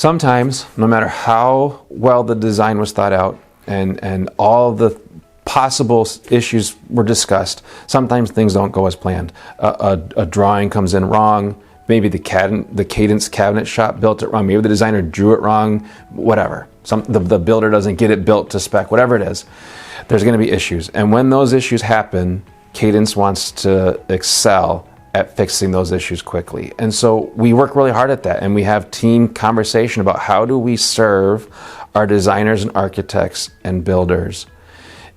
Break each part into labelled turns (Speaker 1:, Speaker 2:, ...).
Speaker 1: Sometimes, no matter how well the design was thought out and all the possible issues were discussed, sometimes things don't go as planned. A drawing comes in wrong. Maybe the Cadence cabinet shop built it wrong. Maybe the designer drew it wrong. Whatever. The builder doesn't get it built to spec. Whatever it is, there's going to be issues. And when those issues happen, Cadence wants to excel at fixing those issues quickly. And so we work really hard at that, and we have team conversation about how do we serve our designers and architects and builders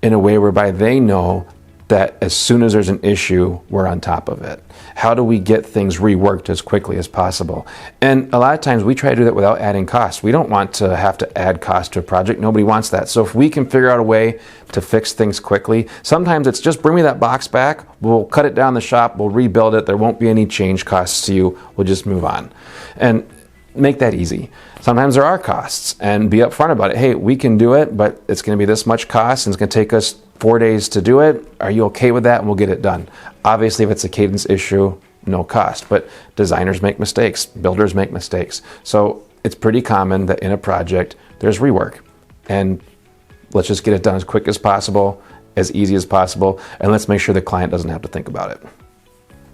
Speaker 1: in a way whereby they know that as soon as there's an issue, we're on top of it. How do we get things reworked as quickly as possible? And a lot of times we try to do that without adding cost. We don't want to have to add cost to a project. Nobody wants that. So if we can figure out a way to fix things quickly, sometimes it's just bring me that box back. We'll cut it down the shop. We'll rebuild it. There won't be any change costs to you. We'll just move on. And make that easy. Sometimes there are costs, and be upfront about it. Hey, we can do it, but it's going to be this much cost, and it's going to take us 4 days to do it. Are you okay with that? And we'll get it done. Obviously, if it's a Cadence issue, no cost, but designers make mistakes, builders make mistakes. So it's pretty common that in a project, there's rework, and let's just get it done as quick as possible, as easy as possible, and let's make sure the client doesn't have to think about it.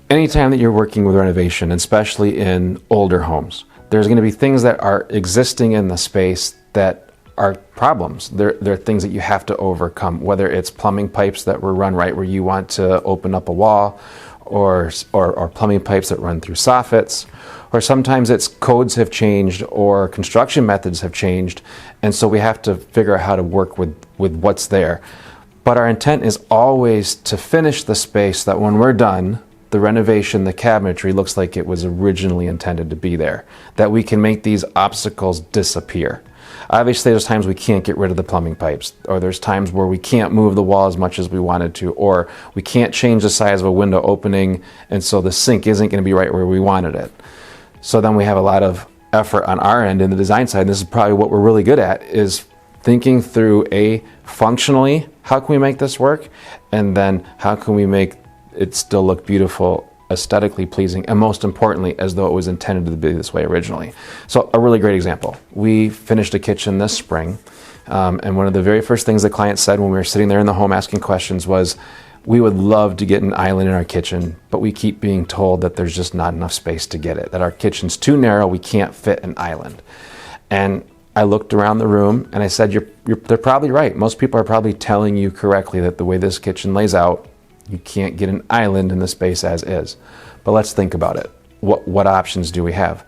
Speaker 1: Anytime that you're working with renovation, especially in older homes, there's going to be things that are existing in the space that are problems. They're things that you have to overcome, whether it's plumbing pipes that were run right where you want to open up a wall, or plumbing pipes that run through soffits, or sometimes it's codes have changed or construction methods have changed, and so we have to figure out how to work with what's there. But our intent is always to finish the space that when we're done, the renovation, the cabinetry looks like it was originally intended to be there, that we can make these obstacles disappear. Obviously, there's times we can't get rid of the plumbing pipes, or there's times where we can't move the wall as much as we wanted to, or we can't change the size of a window opening, and so the sink isn't going to be right where we wanted it. So then we have a lot of effort on our end in the design side, and this is probably what we're really good at, is thinking through functionally, how can we make this work, and then how can we make it still look beautiful, aesthetically pleasing, and most importantly, as though it was intended to be this way originally. So a really great example. We finished a kitchen this spring, and one of the very first things the client said when we were sitting there in the home asking questions was, we would love to get an island in our kitchen, but we keep being told that there's just not enough space to get it, that our kitchen's too narrow, we can't fit an island. And I looked around the room and I said, they're probably right. Most people are probably telling you correctly that the way this kitchen lays out, you can't get an island in the space as is. But let's think about it. What options do we have?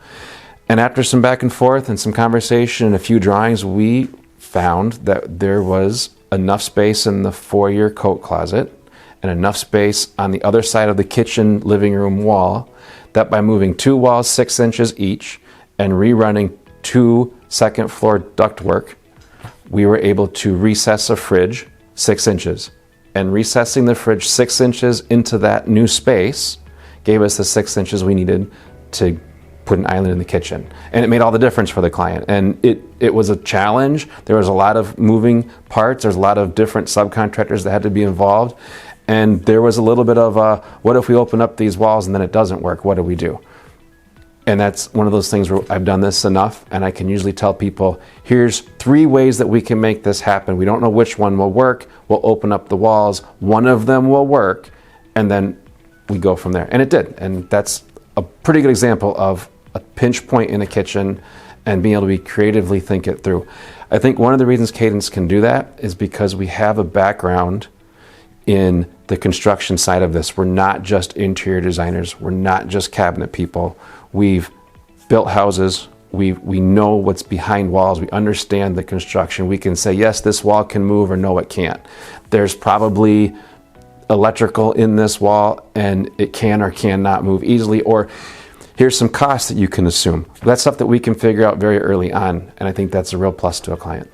Speaker 1: And after some back and forth and some conversation and a few drawings, we found that there was enough space in the foyer coat closet and enough space on the other side of the kitchen living room wall that by moving 2 walls 6 inches each and rerunning 2 second floor ductwork, we were able to recess a fridge 6 inches. And recessing the fridge 6 inches into that new space gave us the 6 inches we needed to put an island in the kitchen. And it made all the difference for the client. And it was a challenge. There was a lot of moving parts. There's a lot of different subcontractors that had to be involved. And there was a little bit of, what if we open up these walls and then it doesn't work? What do we do? And that's one of those things where I've done this enough, and I can usually tell people, here's 3 ways that we can make this happen. We don't know which one will work. We'll open up the walls. One of them will work, and then we go from there. And it did. And that's a pretty good example of a pinch point in a kitchen and being able to creatively think it through. I think one of the reasons Cadence can do that is because we have a background in the construction side of this. We're not just interior designers. We're not just cabinet people. We've built houses. We know what's behind walls. We understand the construction. We can say, yes, this wall can move, or no, it can't. There's probably electrical in this wall and it can or cannot move easily, or here's some costs that you can assume. That's stuff that we can figure out very early on, and I think that's a real plus to a client.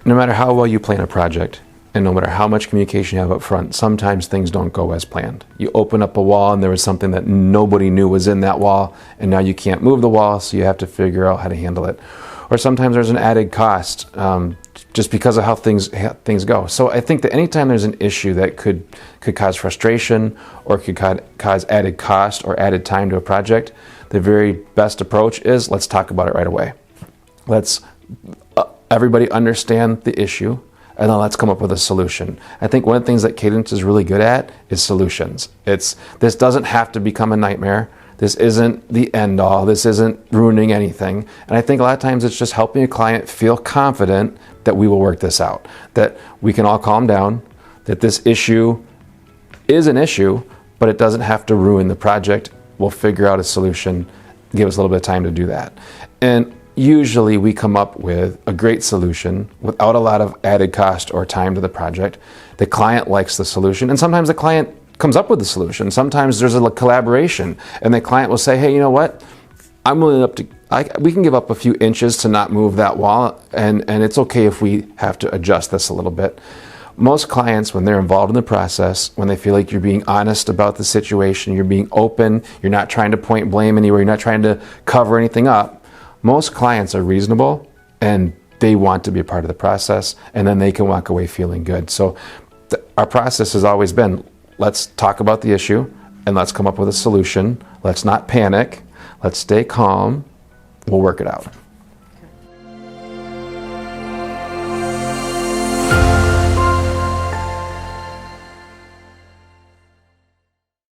Speaker 1: No matter how well you plan a project, and no matter how much communication you have up front, sometimes things don't go as planned. You open up a wall and there was something that nobody knew was in that wall, and now you can't move the wall, so you have to figure out how to handle it. Or sometimes there's an added cost just because of how things go. So I think that anytime there's an issue that could cause frustration or could cause added cost or added time to a project, the very best approach is let's talk about it right away. Let's everybody understand the issue, and then let's come up with a solution. I think one of the things that Cadence is really good at is solutions. This doesn't have to become a nightmare. This isn't the end all. This isn't ruining anything. And I think a lot of times it's just helping a client feel confident that we will work this out, that we can all calm down, that this issue is an issue, but it doesn't have to ruin the project. We'll figure out a solution. Give us a little bit of time to do that. And usually we come up with a great solution without a lot of added cost or time to the project. The client likes the solution, and sometimes the client comes up with the solution. Sometimes there's a collaboration, and the client will say, hey, you know what? I'm willing we can give up a few inches to not move that wall, and it's okay if we have to adjust this a little bit. Most clients, when they're involved in the process, when they feel like you're being honest about the situation, you're being open, you're not trying to point blame anywhere, you're not trying to cover anything up, most clients are reasonable and they want to be a part of the process, and then they can walk away feeling good. So our process has always been, let's talk about the issue and let's come up with a solution. Let's not panic. Let's stay calm. We'll work it out.